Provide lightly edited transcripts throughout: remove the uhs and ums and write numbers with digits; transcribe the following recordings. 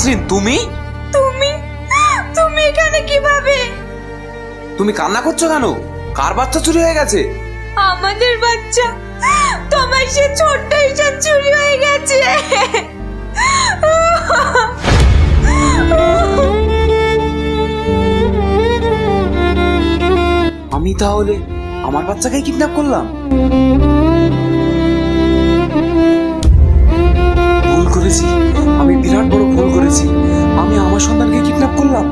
নাসরিন, তুমি তুমি তুমি এখানে কিভাবে? তুমি কান্না করছো কেন? কার বাচ্চা চুরি হয়ে গেছে? আমাদের বাচ্চা। তোমার সে ছোট্ট ঈশান চুরি হয়ে গেছে। আমি তাহলে আমার বাচ্চাকে কিডন্যাপ করলাম? ভুল করেছি, আমি বিরাট বড় ভুল করেছি। আমি আমার সন্তানকে কিডন্যাপ করলাম।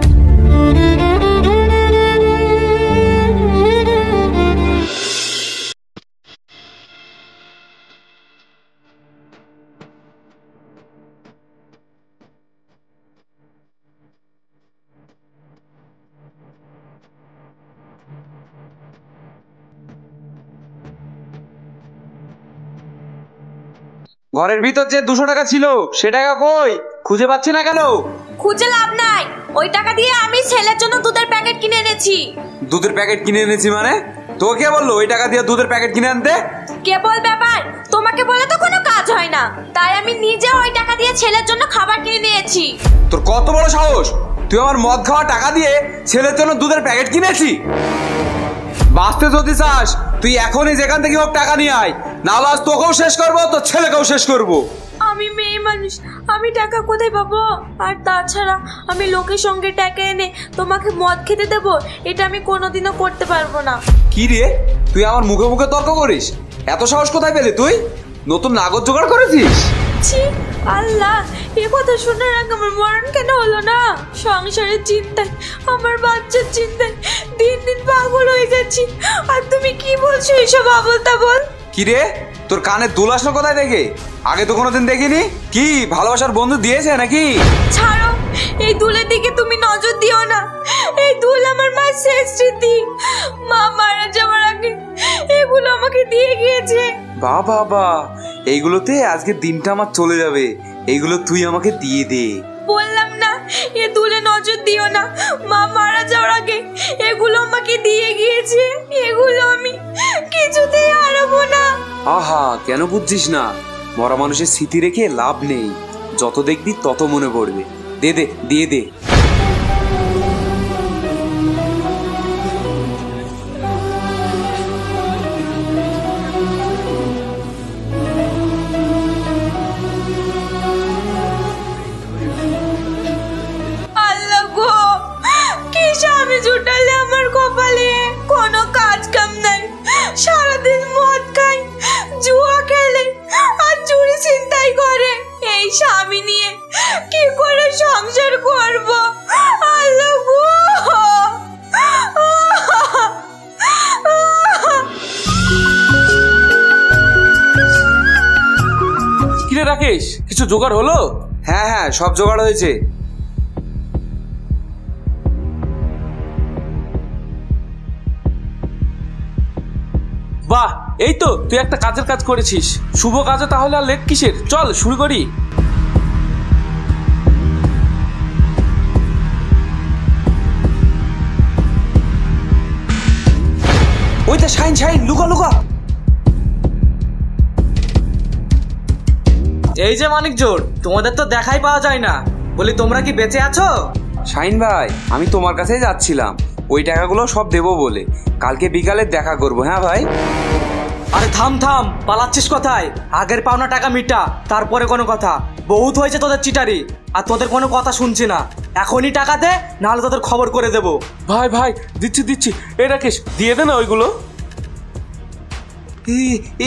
ঘরের ভিতর যে 200 টাকা ছিল সে টাকা কই? খুঁজে পাচ্ছি না কেন? খুঁজে লাভ নাই, ওই টাকা দিয়ে আমি ছেলের জন্য দুধের প্যাকেট কিনে এনেছি। দুধের প্যাকেট কিনে এনেছি মানে? তোকে কে বললো ওই টাকা দিয়ে দুধের প্যাকেট কিনে আনতে? কেবল ব্যাপার, তোমাকে বলে তো কোনো কাজ হয় না, তাই আমি নিজে ওই টাকা দিয়ে ছেলের জন্য খাবার কিনে নিয়েছি। তোর কত বড় সাহস? তুই আমার মদ খাওয়া টাকা দিয়ে ছেলের জন্য দুধের প্যাকেট কিনেছি? বাঁচতে যদি চাস তুই এখনই যেখান থেকে হোক টাকা নিয়ে আয়, নাহলে আজ তোকেও শেষ করবো, তোর ছেলেকেও শেষ করবো। আমি মেয়ে মানুষ, আমি টাকা কোথায় পাবো? আর তাছাড়া আমি লোকের সঙ্গে টাকা এনে তোমাকে মদ খেতে দেবো, এটা আমি কোনোদিনও করতে পারবো না। কি রে, তুই আমার মুখে মুখে তর্ক করিস? এত সাহস কোথায় পেলি তুই? নতুন নাগর জোগাড় করেছিস? ছি আল্লাহ, এ কথা শোনার আগে আমার মরণ কেন হলো না? সংসারের চিন্তায়, আমার বাচ্চার চিন্তায় দিন দিন পাগল হয়ে যাচ্ছি। আর তুমি কি বলছো এসব আবল তাবল? কি রে, তোর কানে দুল আসলো কোথায় থেকে? আগে তো কোনোদিন দেখিনি। কি ভালোবাসার বন্ধু দিয়েছে নাকি? ছাড়ো, এই দুলের দিকে তুমি নজর দিও না। এই দুল আমার মার শেষ স্মৃতি। মা মারা যাওয়ার আগে এগুলো আমাকে দিয়ে গিয়েছে। বাবা বা, এইগুলোতে আজকে দিনটা আমার চলে যাবে। এইগুলো তুই আমাকে দিয়ে দে। বললাম না এ দুলে নজর দিও না। মা মারা যাওয়ার আগে এগুলো আমাকে দিয়ে গিয়েছে। এগুলো আমি কিছুতেই হারাবো না। আহা, কেন বুঝছিস না? মরা মানুষের স্মৃতি রেখে লাভ নেই। যত দেখবি তত মনে পড়বে। দে দে, দিয়ে দে। আল্লাহ গো, কি স্বামী জুটালে আমার কপালে। কোনো কাজ কাম নাই, সারাদিন মদ খাই, জুয়া খেলে আর চুরি ছিনতাই করে। এই স্বামী নিয়ে কি করে সংসার করব? আল্লাহ গো। কিরে রাকেশ, কিছু জোগাড় হলো? হ্যাঁ হ্যাঁ, সব জোগাড় হয়েছে। বাহ, এই তো তুই একটা কাজের কাজ করেছিস। শুভ কাজে তাহলে আর লেট কিসের? চল শুরু করি। ওইটা শাইন শাইন, লুকা লুকা। এই যে মানিক জোর, তোমাদের তো দেখাই পাওয়া যায় না, বলি তোমরা কি বেঁচে আছো? শাইন ভাই, আমি তোমার কাছেই যাচ্ছিলাম ওই টাকাগুলো সব দেবো বলে। কালকে বিকালে দেখা করবো। হ্যাঁ ভাই। আরে থাম থাম, পালাচ্ছিস কোথায়? আগের পাওনা টাকা মিটা, তারপরে কোনো কথা। বহুত হয়েছে তোদের চিটারি, আর তোদের কোনো কথা শুনছি না। এখনই টাকা দে, নাহলে তোদের খবর করে দেবো। ভাই ভাই, দিচ্ছি দিচ্ছি। এই রাকেশ, দিয়ে দে না ওইগুলো।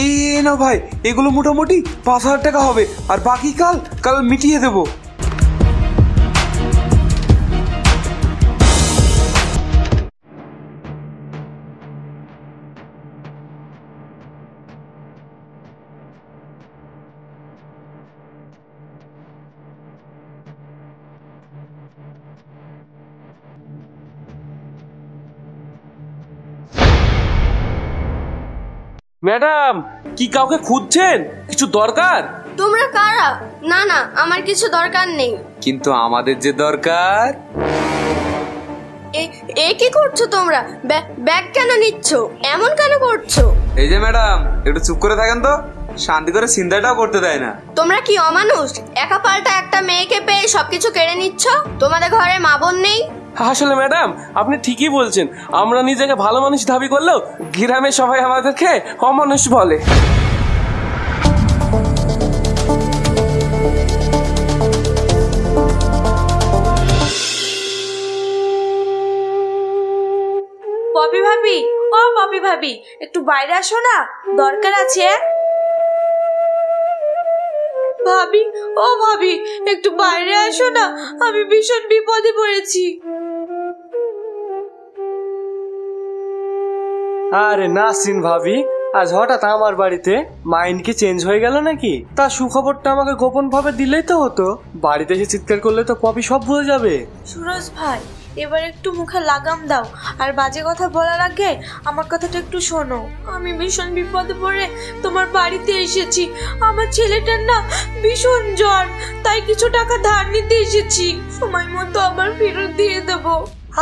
এই না ভাই, এগুলো মোটামুটি 5,000 টাকা হবে, আর বাকি কাল কাল মিটিয়ে দেবো। ম্যাডাম, কি কাউকে খুঁজছেন? কিছু দরকার? তোমরা কারা? না না, আমার কিছু দরকার নেই। কিন্তু আমাদের যে দরকার। এ কি করছো তোমরা? ব্যাগ কেন নিচ্ছ? এমন কেন করছো? এই যে ম্যাডাম, একটু চুপ করে থাকেন তো। শান্তি করে চিন্তাটাও করতে দেয় না। তোমরা কি অমানুষ? একা পাল্টা একটা মেয়েকে পেয়ে সবকিছু কেড়ে নিচ্ছ। তোমাদের ঘরে মা বোন নেই? আসলে ম্যাডাম আপনি ঠিকই বলছেন, আমরা নিজেকে ভালো মানুষ দাবি করলেও গ্রামের সবাই আমাদেরকে অমানুষ বলে। পপি ভাবি, ও পপি ভাবি, একটু বাইরে আসো না, দরকার আছে। ভাবি, ও ভাবি, একটু বাইরে আসো না, আমি ভীষণ বিপদে পড়েছি। আরে নাসরিন ভাবি, আজ হঠাৎ আমার বাড়িতে মাইন্ড কি চেঞ্জ হয়ে গেল নাকি? তা সুখবরটা আমাকে গোপন ভাবে দিলেই তো হতো। বাড়িতে এসে চিৎকার করলে তো পপি সব ভুলে যাবে। সুরজ ভাই, এবার একটু মুখে লাগাম দাও, আর বাজে কথা বলার আগে আমার কথাটা একটু শোনো। আমি ভীষণ বিপদে পড়ে তোমার বাড়িতে এসেছি। আমার ছেলেটার না ভীষণ জ্বর, তাই কিছু টাকা ধার নিতে এসেছি। সময় মতো আবার ফেরত দিয়ে দেবো।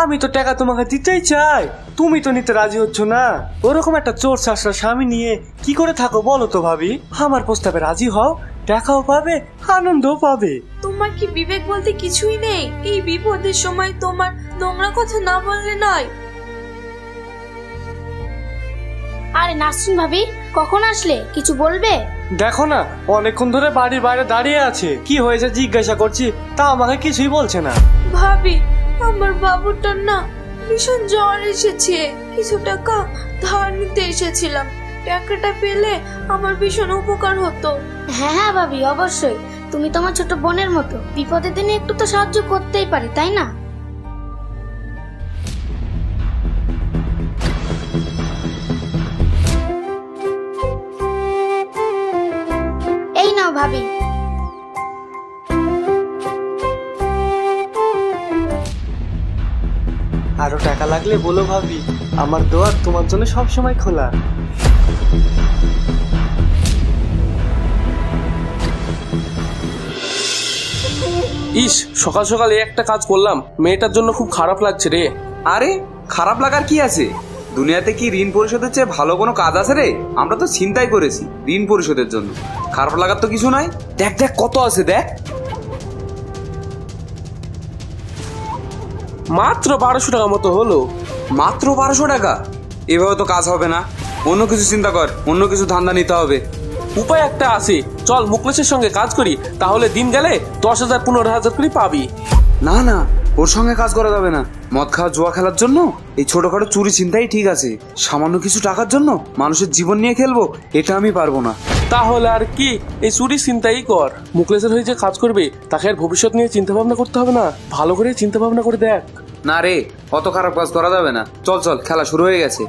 আমি তো টাকা তোমাকে দিতেই চাই, তুমি তো নিতে রাজি হচ্ছ না। ওরকম একটা চোর শাসরা স্বামী নিয়ে কি করে থাকো বলো তো ভাবি? আমার প্রস্তাবে রাজি হও, টাকাও পাবে, আনন্দও পাবে। তোমার কি বিবেক বলতে কিছুই নেই? এই বিপদের সময় তোমার নোংরা কথা না বললে নয়। আরে নাসরিন ভাবি, কখন আসলে? কিছু বলবে? দেখো না, অনেকক্ষণ ধরে বাড়ির বাইরে দাঁড়িয়ে আছে, কি হয়েছে জিজ্ঞাসা করছি, তা আমাকে কিছুই বলছে না। ভাবি, আমার বাবুটার না ভীষণ জ্বর এসেছে, কিছু টাকা ধার নিতে এসেছিলাম। টাকাটা পেলে আমার ভীষণ উপকার হতো। হ্যাঁ হ্যাঁ ভাবি, অবশ্যই। তুমি তোমার ছোট বোনের মতো, বিপদের দিনে একটু তো সাহায্য করতেই পারি, তাই না? এই নাও ভাবি। আরো টাকা লাগলে বলো ভাবি, আমার দোয়ার তোমার জন্য সব সময় খোলা। ইস, সকাল সকাল এই একটা কাজ করলাম, মেয়েটার জন্য খুব খারাপ লাগছে রে। আরে খারাপ লাগার কি আছে? দুনিয়াতে কি ঋণ পরিশোধের চেয়ে ভালো কোনো কাজ আছে রে? আমরা তো চিন্তাই করেছি ঋণ পরিশোধের জন্য। খারাপ লাগার তো কিছু নাই। দেখ দেখ কত আছে, দেখ। মাত্র 1200 টাকা মতো হলো। মাত্র 1200 টাকা? এভাবে তো কাজ হবে না, অন্য কিছু চিন্তা কর, অন্য কিছু ধান্দা নিতে হবে। উপায় একটা আছে, চল মুকলেশের সঙ্গে কাজ করি, তাহলে দিন গেলে 10,000 15,000 করে পাবি। না না, ওর সঙ্গে কাজ করা যাবে না। মদ খাওয়া জুয়া খেলার জন্য এই ছোটখাটো চুরি চিন্তাই ঠিক আছে। সামান্য কিছু টাকার জন্য মানুষের জীবন নিয়ে খেলবো, এটা আমি পারবো না। তাহলে আর কি, এই চুরি চিন্তাই কর। মুকলেশের হয়ে যে কাজ করবে তাকে আর ভবিষ্যৎ নিয়ে চিন্তা ভাবনা করতে হবে না। ভালো করে চিন্তা ভাবনা করে দেখ। না রে, অত খারাপ কাজ করা যাবে না। চল চল, খেলা শুরু হয়ে গেছে।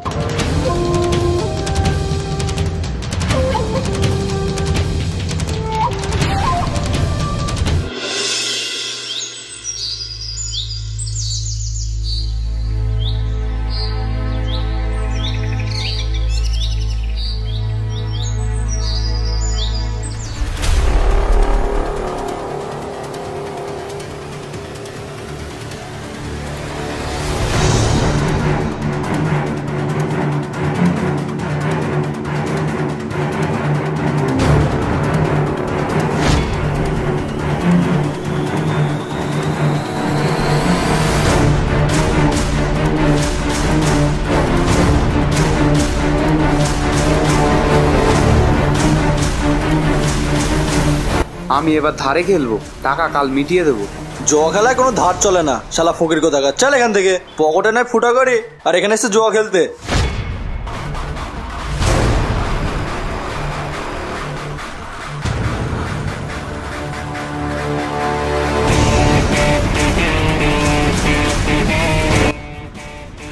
আমি এবার ধারে খেলবো, টাকা কাল মিটিয়ে দেবো। জুয়া খেলায় কোনো ধার চলে না, শালা ফকির কোথাকার। চল এখান থেকে, পকেটে নয় ফুটা করে, আর এখানে এসে জুয়া খেলতে।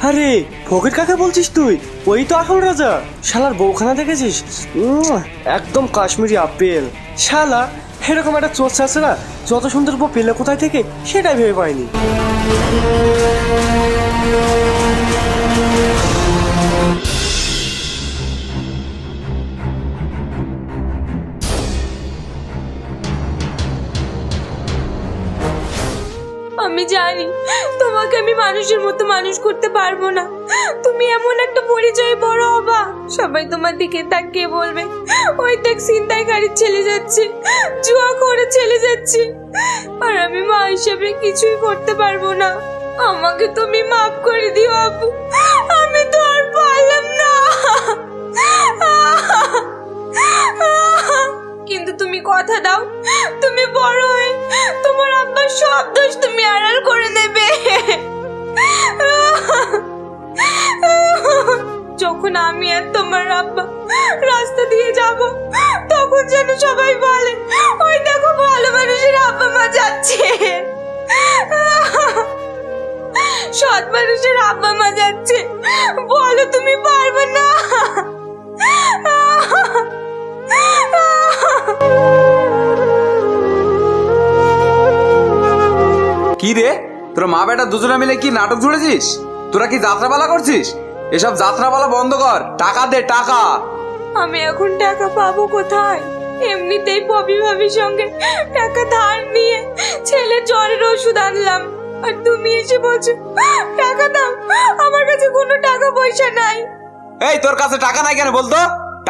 আরে ফকির কাকে বলছিস তুই? ওই তো আসল রাজা। শালার বউখানা দেখেছিস? একদম কাশ্মীরি আপেল। শালা এরকম একটা চোর চাষরা যত সুন্দর বউ পেলে কোথায় থেকে, সেটাই ভেবে পাইনি। আমি জানি তোমাকে আমি মানুষের মতো মানুষ করতে পারবো না, তুমি এমন একটা পরিচয় বড় হবা, সবাই তোমার দিকে তাকিয়ে বলবে ওই দেখ ছিনতাইকারীর ছেলে যাচ্ছে, জুয়া করে ছেলে যাচ্ছে। আর আমি মা হিসেবে কিছুই করতে পারবো না। আমাকে তুমি মাফ করে দিও আব্বু, আমি তো আর পারলাম না। কিন্তু তুমি কথা দাও, তুমি বড় হয়ে তোমার আব্বার সব দোষ তুমি আড়াল করে নেবে। যখন আমি আর তোমার আব্বা রাস্তা দিয়ে যাব, তখন যেন সবাই বলে ওই দেখো ভালো মানুষের আব্বা মা যাচ্ছে, সৎ মানুষের আব্বা মা যাচ্ছে। বলো তুমি পারবে না? কি রে, তোর মা বেটা দুজনে মিলে কি নাটক জুড়েছিস? তোরা কি যাত্রাপালা করছিস? এসব যাত্রাপালা বন্ধ কর, টাকা দে টাকা। আমি এখন টাকা পাবো কোথায়? এমনিতেই পপি ভাবির সঙ্গে টাকা ধার নিয়ে ছেলের জ্বরের ওষুধ আনলাম, আর তুমি এসে বলছো টাকা দাও। আমার কাছে কোনো টাকা পয়সা নাই। এই তোর কাছে টাকা নাই কেন বলতো?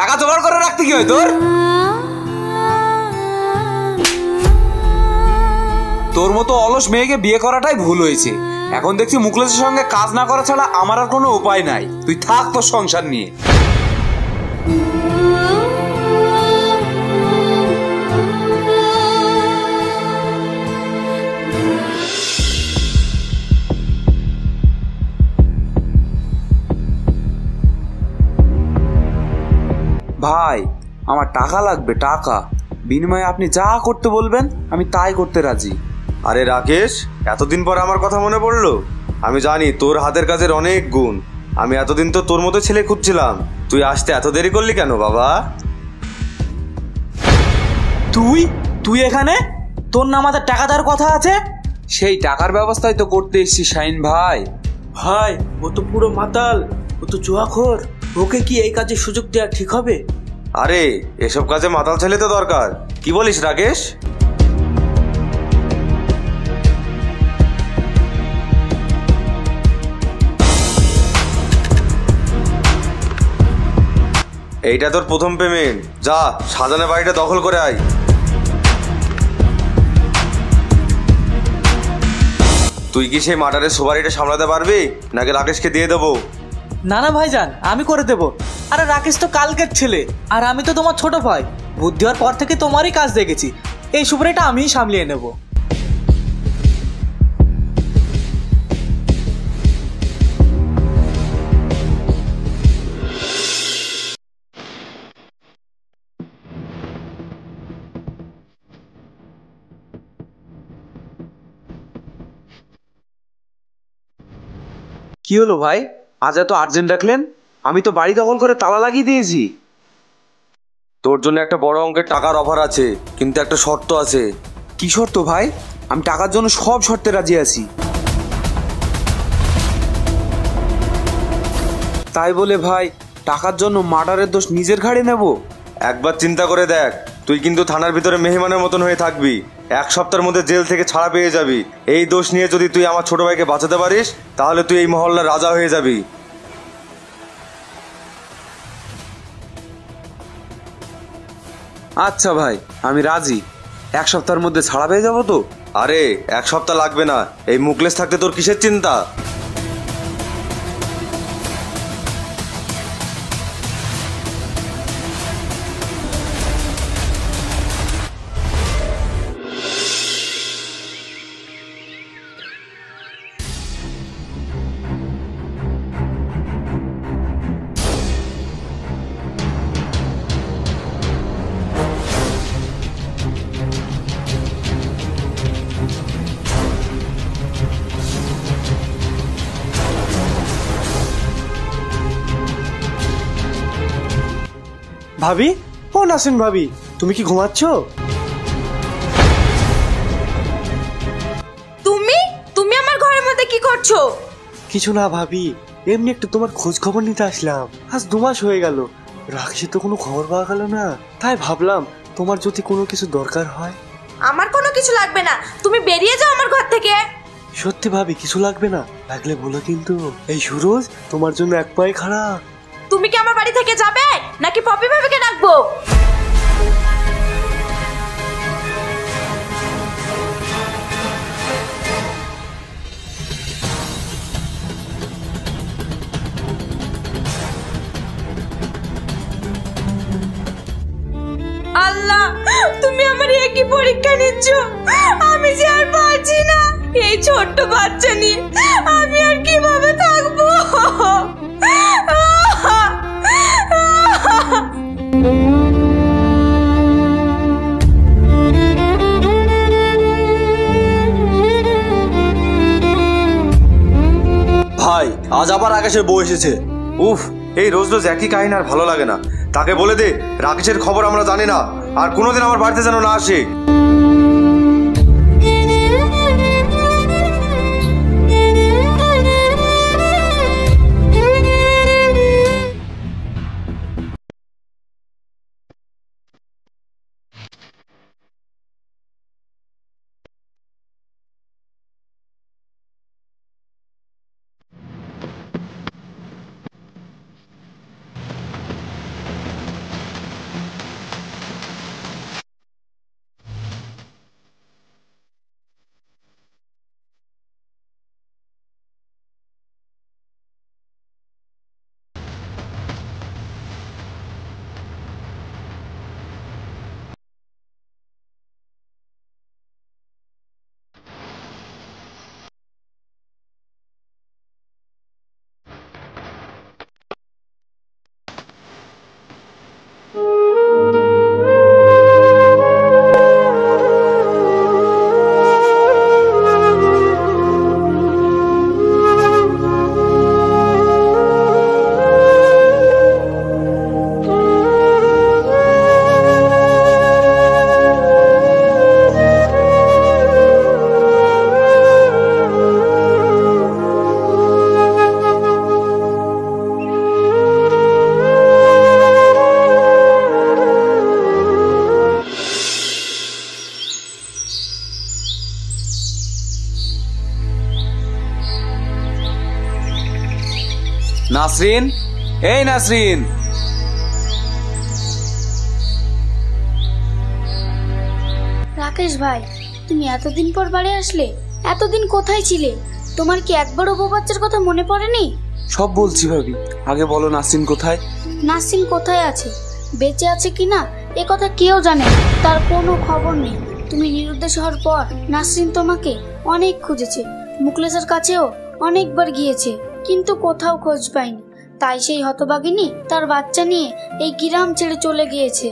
টাকা জোগাড় করে রাখতে কি হয় তোর? তোর মতো অলস মেয়েকে বিয়ে করাটাই ভুল হয়েছে। এখন দেখছি মুখলেসের সঙ্গে কাজ না করা ছাড়া আমার আর কোনো উপায় নাই। তুই থাক তোর সংসার নিয়ে। ভাই, আমার টাকা লাগবে, টাকা। বিনিময়ে আপনি যা করতে বলবেন আমি তাই করতে রাজি। আরে রাকেশ, এতদিন পর আমার কথা মনে পড়লো? আমি জানি তোর হাতের কাজের অনেক গুণ। আমি এতদিন তো তোর মতো ছেলে খুঁজছিলাম। তুই আসতে এত দেরি করলি কেন বাবা? তুই তুই এখানে? তোর না আমাদের টাকা দেওয়ার কথা আছে? সেই টাকার ব্যবস্থাই তো করতে এসছি শাহিন ভাই। ভাই, ও তো পুরো মাতাল, ও তো জুয়াখোর। ওকে কি এই কাজে সুযোগ দেওয়া ঠিক হবে? আরে এসব কাজে মাতাল ছেলে তো দরকার। কি বলিস রাকেশ? এইটা তোর প্রথম পেমেন্ট। যা, সাজানো বাড়িটা দখল করে আয়। তুই কি সেই মার্ডারের সুপারিটা সামলাতে পারবি, নাকি রাকেশকে দিয়ে দেবো? না না ভাইজান, আমি করে দেবো। আরে রাকেশ তো কালকের ছেলে, আর আমি তো তোমার ছোট ভাই। বুদ্ধি হওয়ার পর থেকে তোমারই কাজ দেখেছি। এই সুপারিটা আমিই সামলিয়ে নেব। কি হলো ভাই, আজ এত আর্জেন্ট রাখলেন? আমি তো বাড়ি দখল করে তালা লাগিয়ে দিয়েছি। তোর জন্য একটা বড় অঙ্কের টাকার অফার আছে, কিন্তু একটা শর্ত আছে। কি শর্ত ভাই? আমি টাকার জন্য সব শর্তে রাজি আছি। তাই বলে ভাই টাকার জন্য মার্ডারের দোষ নিজের ঘাড়ে নেব? একবার চিন্তা করে দেখ, তুই কিন্তু থানার ভিতরে মেহমানের মতন হয়ে থাকবি। 1 সপ্তাহের মধ্যে জেল থেকে ছাড়া পেয়ে যাবি। এই দোষ নিয়ে যদি তুই আমার ছোট ভাইকে বাঁচাতে পারিস, তাহলে তুই এই মহল্লার রাজা হয়ে যাবি। আচ্ছা ভাই, আমি রাজি। 1 সপ্তাহের মধ্যে ছাড়া পেয়ে যাবো তো? আরে 1 সপ্তাহ লাগবে না। এই মুখলেস থাকতে তোর কিসের চিন্তা? ভাবি, ও নাসিন ভাবি, তুমি কি ঘুমাচ্ছ? তুমি তুমি আমার ঘরের মধ্যে কি করছো? কিছু না ভাবি, এমনি একটু তোমার খোঁজ খবর নিতে আসলাম। আজ 2 মাস হয়ে গেল, রাকেশের তো কোনো খবর পাওয়া গেল না। তাই ভাবলাম তোমার যদি কোনো কিছু দরকার হয়। আমার কোনো কিছু লাগবে না, তুমি বেরিয়ে যাও আমার ঘর থেকে। সত্যি ভাবি কিছু লাগবে না, লাগলে বলো কিন্তু। এই সুরজ তোমার জন্য এক পায়ে খাড়া। তুমি কি আমার বাড়ি থেকে যাবে নাকি পপি ভাবিকে ডাকবো? আল্লাহ, তুমি আমার একই পরীক্ষা নিচ্ছ। আমি যে আর পারছি না, এই ছোট্ট বাচ্চা নিয়ে আমি আর কিভাবে থাকবো? ভাই আজ আবার আকাশের বউ এসেছে। উফ, এই রোজ রোজ একই কাহিনী আর ভালো লাগে না। তাকে বলে দে রাকেশের খবর আমরা জানি না, আর কোনোদিন আমার বাড়িতে যেন না আসে। নাসরিন, এই নাসরিন। রাকেশ ভাই, তুমি এতদিন পর বাড়ি আসলে? এতদিন কোথায় ছিলে? তোমার কি একবারও বউ বাচ্চার কথা মনে পড়েনি? সব বলছি ভাবি, আগে বলো নাসরিন কোথায়? নাসরিন কোথায় আছে, বেঁচে আছে কিনা এ কথা কেউ জানে না, তার কোনো খবর নেই। তুমি নিরুদ্দেশ হওয়ার পর নাসরিন তোমাকে অনেক খুঁজেছে, মুকলেসের কাছেও অনেকবার গিয়েছে, কিন্তু কোথাও খোঁজ পায়নি। তাই সেই হতভাগিনী তার বাচ্চা নিয়ে এই গ্রাম ছেড়ে চলে গিয়েছে।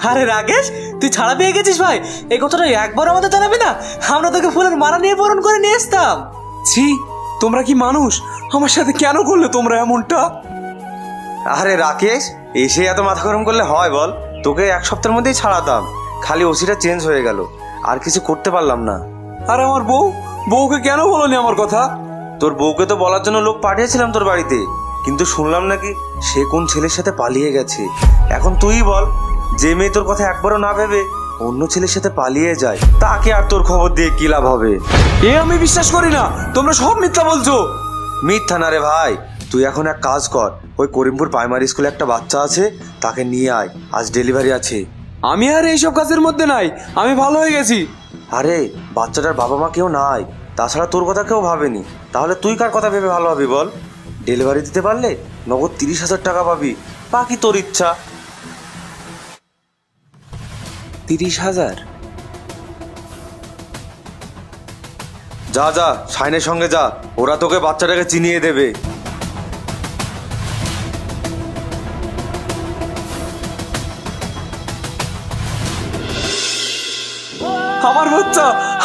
আরে রাকেশ, তুই ছাড়া পেয়ে গেছিস ভাই? এই কথাটা একবার আমাদের জানাবি না? আমরা তোকে ফুলের মালা নিয়ে বরণ করে নিয়ে আসতাম। ছি, তোমরা কি মানুষ? আমার সাথে কেন করলে তোমরা এমনটা? আরে রাকেশ, এসে এত মাথা গরম করলে হয় বল? তোকে এক সপ্তাহের মধ্যেই ছাড়াতাম, খালি ওসিটা চেঞ্জ হয়ে গেল, আর কিছু করতে পারলাম না। আর আমার বউকে কেন বলনি আমার কথা? তোর বউকে তো বলার জন্য লোক পাঠিয়েছিলাম তোর বাড়িতে, কিন্তু শুনলাম নাকি সে কোন ছেলের সাথে পালিয়ে গেছে। এখন তুই বল, যে মেয়ে তোর কথা একবারও না ভেবে অন্য ছেলের সাথে পালিয়ে যায়, তাকে আর তোর খবর দিয়ে কি লাভ হবে? এ আমি বিশ্বাস করি না, তোমরা সব মিথ্যা বলছো। মিথ্যা না রে ভাই, তুই এখন এক কাজ কর, ওই করিমপুর প্রাইমারি স্কুলে একটা বাচ্চা আছে, তাকে নিয়ে আয়, আজ ডেলিভারি আছে। আমি আর এইসব কাজের মধ্যে নাই, আমি ভালো হয়ে গেছি। আরে বাচ্চাটার বাবা মা কেউ নাই, তাছাড়া তোর কথা কেউ ভাবেনি, তাহলে তুই কার কথা ভেবে ভালো হবি বল? ডেলিভারি দিতে পারলে নগদ 30,000 টাকা পাবি, বাকি তোর ইচ্ছা। 30,000? যা যা, শাইনের সঙ্গে যা, ওরা তোকে বাচ্চাটাকে চিনিয়ে দেবে।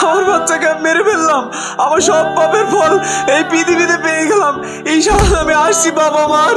আমার বাচ্চাকে আমি মেরে ফেললাম, আমার সব পাপের ফল এই পৃথিবীতে পেয়ে গেলাম। এই সাথে আমি আসছি বাবা মার।